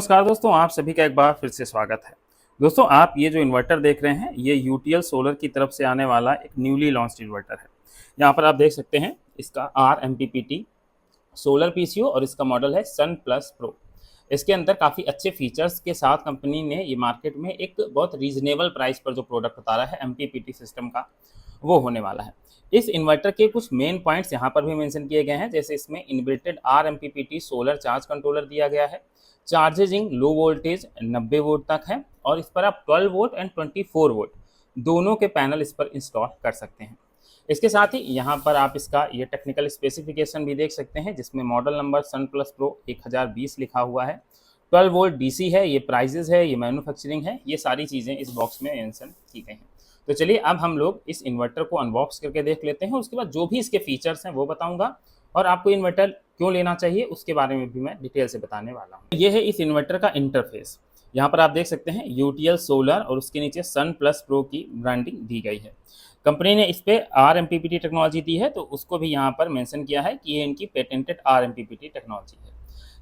नमस्कार दोस्तों, आप सभी का एक बार फिर से स्वागत है। दोस्तों, आप ये जो इन्वर्टर देख रहे हैं, ये यूटीएल सोलर की तरफ से आने वाला एक न्यूली लॉन्च्ड इन्वर्टर है। यहाँ पर आप देख सकते हैं इसका RMPPT सोलर पीसीओ और इसका मॉडल है सन प्लस प्रो। इसके अंदर काफ़ी अच्छे फीचर्स के साथ कंपनी ने ये मार्केट में एक बहुत रीजनेबल प्राइस पर जो प्रोडक्ट उतारा है MPPT सिस्टम का, वो होने वाला है। इस इन्वर्टर के कुछ मेन पॉइंट्स यहाँ पर भी मेंशन किए गए हैं, जैसे इसमें इनबिल्टेड RMPPT सोलर चार्ज कंट्रोलर दिया गया है। चार्जिंग लो वोल्टेज 90 वोल्ट तक है और इस पर आप 12 वोल्ट एंड 24 वोल्ट दोनों के पैनल इस पर इंस्टॉल कर सकते हैं। इसके साथ ही यहाँ पर आप इसका ये टेक्निकल स्पेसिफिकेशन भी देख सकते हैं, जिसमें मॉडल नंबर सन प्लस प्रो 1020 लिखा हुआ है। 12 वोल्ट DC है, ये प्राइजेज है, ये मैन्युफैक्चरिंग है, ये सारी चीज़ें इस बॉक्स में मेंशन की गई हैं। तो चलिए अब हम लोग इस इन्वर्टर को अनबॉक्स करके देख लेते हैं। उसके बाद जो भी इसके फीचर्स हैं वो बताऊंगा और आपको इन्वर्टर क्यों लेना चाहिए उसके बारे में भी मैं डिटेल से बताने वाला हूँ। ये है इस इन्वर्टर का इंटरफेस। यहाँ पर आप देख सकते हैं यूटीएल सोलर और उसके नीचे सन प्लस प्रो की ब्रांडिंग दी गई है। कंपनी ने इस पर RMPPT टेक्नोलॉजी दी है, तो उसको भी यहाँ पर मेंशन किया है कि ये इनकी पेटेंटेड RMPPT टेक्नोलॉजी है।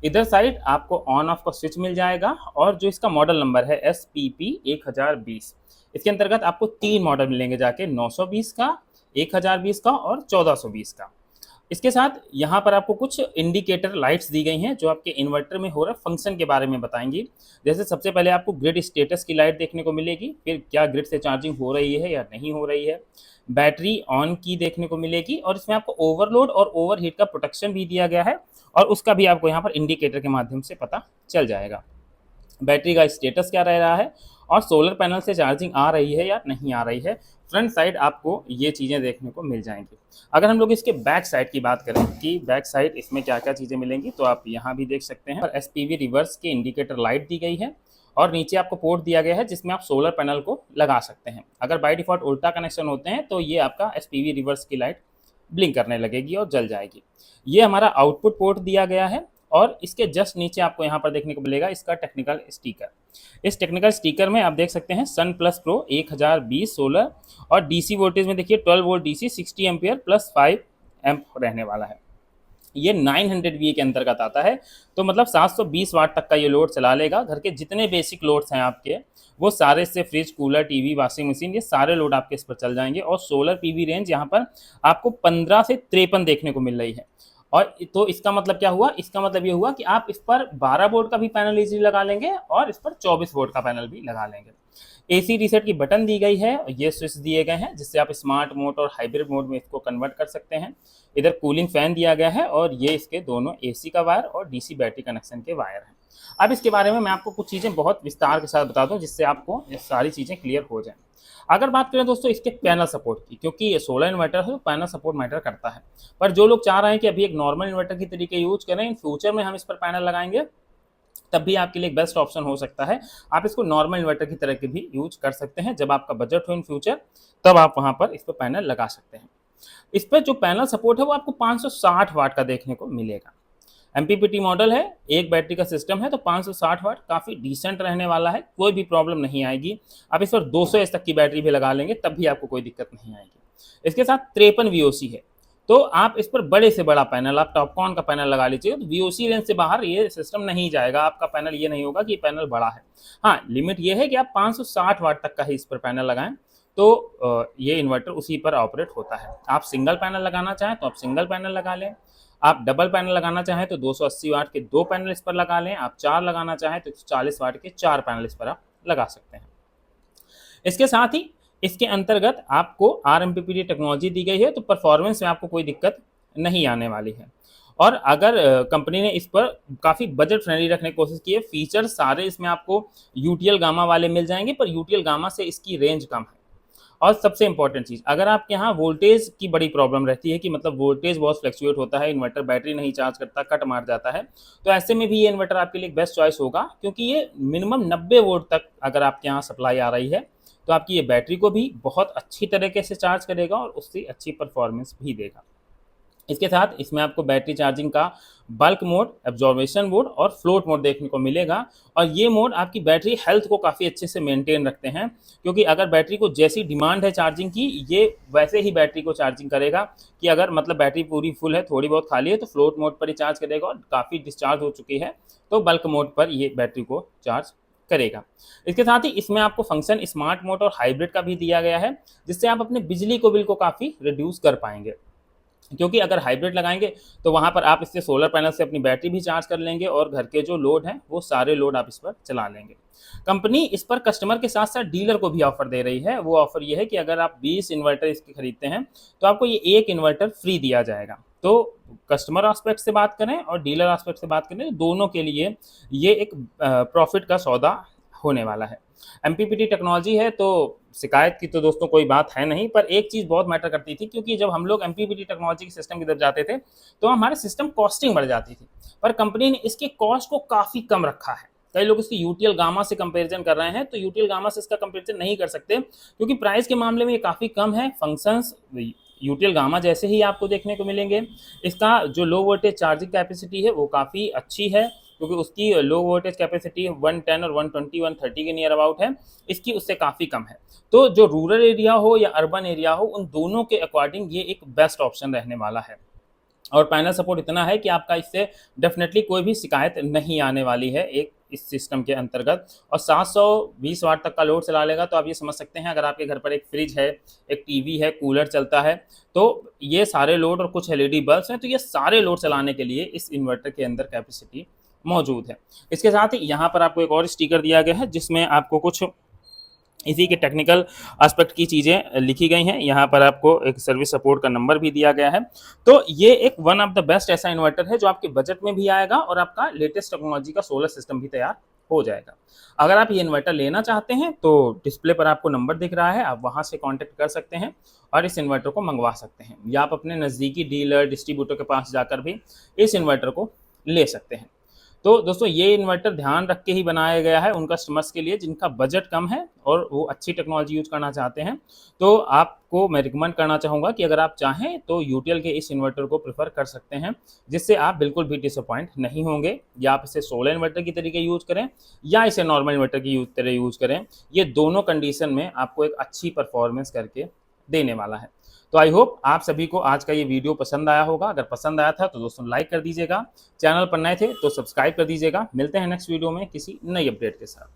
इधर साइड आपको ऑन ऑफ का स्विच मिल जाएगा और जो इसका मॉडल नंबर है SPP 1020, इसके अंतर्गत आपको 3 मॉडल मिलेंगे जाके, 920 का, 1020 का और 1420 का। इसके साथ यहाँ पर आपको कुछ इंडिकेटर लाइट्स दी गई हैं जो आपके इन्वर्टर में हो रहे फंक्शन के बारे में बताएंगी। जैसे सबसे पहले आपको ग्रिड स्टेटस की लाइट देखने को मिलेगी, फिर क्या ग्रिड से चार्जिंग हो रही है या नहीं हो रही है, बैटरी ऑन की देखने को मिलेगी और इसमें आपको ओवरलोड और ओवरहीट का प्रोटेक्शन भी दिया गया है और उसका भी आपको यहाँ पर इंडिकेटर के माध्यम से पता चल जाएगा। बैटरी का स्टेटस क्या रह रहा है और सोलर पैनल से चार्जिंग आ रही है या नहीं आ रही है। फ्रंट साइड आपको ये चीज़ें देखने को मिल जाएंगी। अगर हम लोग इसके बैक साइड की बात करें कि बैक साइड इसमें क्या क्या चीज़ें मिलेंगी, तो आप यहाँ भी देख सकते हैं। और SPV रिवर्स के इंडिकेटर लाइट दी गई है और नीचे आपको पोर्ट दिया गया है जिसमें आप सोलर पैनल को लगा सकते हैं। अगर बाय डिफॉल्ट उल्टा कनेक्शन होते हैं तो ये आपका SPV रिवर्स की लाइट ब्लिंक करने लगेगी और जल जाएगी। ये हमारा आउटपुट पोर्ट दिया गया है और इसके जस्ट नीचे आपको यहाँ पर देखने को मिलेगा इसका टेक्निकल स्टिकर। इस टेक्निकल स्टिकर में आप देख सकते हैं सन प्लस प्रो 1020 सोलर और DC वोल्टेज में देखिए 12 volt DC 60 ampere plus 5 amp रहने वाला है। ये 900 VA के अंतर्गत आता है, तो मतलब 720 वाट तक का ये लोड चला लेगा। घर के जितने बेसिक लोड्स हैं आपके, वो सारे से fridge, cooler, TV, washing machine, ये सारे लोड आपके इस पर चल जाएंगे। और सोलर PV रेंज यहाँ पर आपको 15 से 53 देखने को मिल रही है। और तो इसका मतलब क्या हुआ, इसका मतलब ये हुआ कि आप इस पर 12 वोल्ट का भी पैनल इजीली लगा लेंगे और इस पर 24 वोल्ट का पैनल भी लगा लेंगे। AC रीसेट की बटन दी गई है, ये स्विच दिए गए हैं जिससे आप स्मार्ट मोड और हाइब्रिड मोड में इसको कन्वर्ट कर सकते हैं। इधर कूलिंग फैन दिया गया है और ये इसके दोनों AC का वायर और DC बैटरी कनेक्शन के वायर हैं। अब इसके बारे में मैं आपको कुछ चीज़ें बहुत विस्तार के साथ बता दूं जिससे आपको ये सारी चीज़ें क्लियर हो जाएं। अगर बात करें दोस्तों इसके पैनल सपोर्ट की, क्योंकि ये सोलर इन्वर्टर है तो पैनल सपोर्ट मैटर करता है। पर जो लोग चाह रहे हैं कि अभी एक नॉर्मल इन्वर्टर की तरीके यूज करें, इन फ्यूचर में हम इस पर पैनल लगाएंगे, तब भी आपके लिए एक बेस्ट ऑप्शन हो सकता है। आप इसको नॉर्मल इन्वर्टर की तरह के भी यूज कर सकते हैं। जब आपका बजट हो इन फ्यूचर, तब आप वहां पर इस पर पैनल लगा सकते हैं। इस पर जो पैनल सपोर्ट है वो आपको 560 वाट का देखने को मिलेगा। MPPT मॉडल है, एक बैटरी का सिस्टम है, तो 560 वाट काफ़ी डिसेंट रहने वाला है, कोई भी प्रॉब्लम नहीं आएगी। आप इस पर 200 एच तक की बैटरी भी लगा लेंगे तब भी आपको कोई दिक्कत नहीं आएगी। इसके साथ 53 VOC है, तो आप इस पर बड़े से बड़ा पैनल, आप टॉपकॉन का पैनल लगा लीजिए तो VOC रेंज से बाहर ये सिस्टम नहीं जाएगा। आपका पैनल ये नहीं होगा कि पैनल बड़ा है। हाँ, लिमिट ये है कि आप 560 वाट तक का ही इस पर पैनल लगाएं, तो ये इन्वर्टर उसी पर ऑपरेट होता है। आप सिंगल पैनल लगाना चाहें तो आप सिंगल पैनल लगा लें, आप डबल पैनल लगाना चाहें तो 280 वाट के 2 पैनल इस पर लगा लें, आप 4 लगाना चाहें तो 40 वाट के 4 पैनल इस पर आप लगा सकते हैं। इसके साथ ही इसके अंतर्गत आपको RMPPT टेक्नोलॉजी दी गई है, तो परफॉर्मेंस में आपको कोई दिक्कत नहीं आने वाली है। और अगर कंपनी ने इस पर काफ़ी बजट फ्रेंडली रखने की कोशिश की है, फीचर सारे इसमें आपको UTL गामा वाले मिल जाएंगे, पर UTL गामा से इसकी रेंज कम है। और सबसे इंपॉर्टेंट चीज़, अगर आपके यहाँ वोल्टेज की बड़ी प्रॉब्लम रहती है कि मतलब वोल्टेज बहुत फ्लक्चुएट होता है, इन्वर्टर बैटरी नहीं चार्ज करता, कट मार जाता है, तो ऐसे में भी ये इन्वर्टर आपके लिए बेस्ट चॉइस होगा, क्योंकि ये मिनिमम 90 वोल्ट तक अगर आपके यहाँ सप्लाई आ रही है तो आपकी ये बैटरी को भी बहुत अच्छी तरीके से चार्ज करेगा और उससे अच्छी परफॉर्मेंस भी देगा। इसके साथ इसमें आपको बैटरी चार्जिंग का बल्क मोड, एब्जॉर्बेशन मोड और फ्लोट मोड देखने को मिलेगा। और ये मोड आपकी बैटरी हेल्थ को काफ़ी अच्छे से मेंटेन रखते हैं, क्योंकि अगर बैटरी को जैसी डिमांड है चार्जिंग की, ये वैसे ही बैटरी को चार्जिंग करेगा। कि अगर मतलब बैटरी पूरी फुल है, थोड़ी बहुत खाली है, तो फ्लोट मोड पर ही चार्ज करेगा, और काफ़ी डिस्चार्ज हो चुकी है तो बल्क मोड पर ये बैटरी को चार्ज करेगा। इसके साथ ही इसमें आपको फंक्शन स्मार्ट मोड और हाइब्रिड का भी दिया गया है, जिससे आप अपने बिजली को बिल को काफ़ी रिड्यूस कर पाएंगे। क्योंकि अगर हाइब्रिड लगाएंगे तो वहाँ पर आप इससे सोलर पैनल से अपनी बैटरी भी चार्ज कर लेंगे, और घर के जो लोड हैं वो सारे लोड आप इस पर चला लेंगे। कंपनी इस पर कस्टमर के साथ साथ डीलर को भी ऑफर दे रही है। वो ऑफर ये है कि अगर आप 20 इन्वर्टर इसके खरीदते हैं तो आपको ये एक इन्वर्टर फ्री दिया जाएगा। तो कस्टमर एस्पेक्ट से बात करें और डीलर एस्पेक्ट से बात करें तो दोनों के लिए ये एक प्रॉफिट का सौदा होने वाला है। एमपीपीटी टेक्नोलॉजी है तो शिकायत की तो दोस्तों कोई बात है नहीं, पर एक चीज़ बहुत मैटर करती थी, क्योंकि जब हम लोग एमपीपीटी टेक्नोलॉजी के सिस्टम की तरफ जाते थे तो हमारे सिस्टम कॉस्टिंग बढ़ जाती थी। पर कंपनी ने इसके कॉस्ट को काफ़ी कम रखा है। कई लोग इसकी यूटीएल गामा से कंपैरिजन कर रहे हैं, तो यूटीएल गामा से इसका कंपैरिजन नहीं कर सकते, क्योंकि प्राइस के मामले में ये काफ़ी कम है। फंक्शंस यूटीएल गामा जैसे ही आपको देखने को मिलेंगे। इसका जो लो वोल्टेज चार्जिंग कैपेसिटी है वो काफ़ी अच्छी है, क्योंकि उसकी लो वोल्टेज कैपेसिटी 110 और 120 130 के नियर अबाउट है, इसकी उससे काफ़ी कम है। तो जो रूरल एरिया हो या अर्बन एरिया हो, उन दोनों के अकॉर्डिंग ये एक बेस्ट ऑप्शन रहने वाला है। और पैनल सपोर्ट इतना है कि आपका इससे डेफिनेटली कोई भी शिकायत नहीं आने वाली है एक इस सिस्टम के अंतर्गत। और 720 वाट तक का लोड चला लेगा, तो आप ये समझ सकते हैं अगर आपके घर पर एक फ्रिज है, एक टीवी है, कूलर चलता है, तो ये सारे लोड और कुछ एलईडी बल्ब्स हैं, तो ये सारे लोड चलाने के लिए इस इन्वर्टर के अंदर कैपेसिटी मौजूद है। इसके साथ ही यहाँ पर आपको एक और स्टिकर दिया गया है, जिसमें आपको कुछ इसी के टेक्निकल एस्पेक्ट की चीज़ें लिखी गई हैं। यहाँ पर आपको एक सर्विस सपोर्ट का नंबर भी दिया गया है। तो ये एक वन ऑफ द बेस्ट ऐसा इन्वर्टर है जो आपके बजट में भी आएगा और आपका लेटेस्ट टेक्नोलॉजी का सोलर सिस्टम भी तैयार हो जाएगा। अगर आप ये इन्वर्टर लेना चाहते हैं तो डिस्प्ले पर आपको नंबर दिख रहा है, आप वहाँ से कॉन्टैक्ट कर सकते हैं और इस इन्वर्टर को मंगवा सकते हैं, या आप अपने नज़दीकी डीलर डिस्ट्रीब्यूटर के पास जाकर भी इस इन्वर्टर को ले सकते हैं। तो दोस्तों ये इन्वर्टर ध्यान रख के ही बनाया गया है उन कस्टमर्स के लिए जिनका बजट कम है और वो अच्छी टेक्नोलॉजी यूज करना चाहते हैं। तो आपको मैं रिकमेंड करना चाहूँगा कि अगर आप चाहें तो यूटीएल के इस इन्वर्टर को प्रेफर कर सकते हैं, जिससे आप बिल्कुल भी डिसअपॉइंट नहीं होंगे। या आप इसे सोलर इन्वर्टर की तरीके यूज़ करें या इसे नॉर्मल इन्वर्टर की तरह यूज़ करें, ये दोनों कंडीशन में आपको एक अच्छी परफॉर्मेंस करके देने वाला है। तो आई होप आप सभी को आज का ये वीडियो पसंद आया होगा। अगर पसंद आया था तो दोस्तों लाइक कर दीजिएगा, चैनल पर नए थे तो सब्सक्राइब कर दीजिएगा। मिलते हैं नेक्स्ट वीडियो में किसी नई अपडेट के साथ।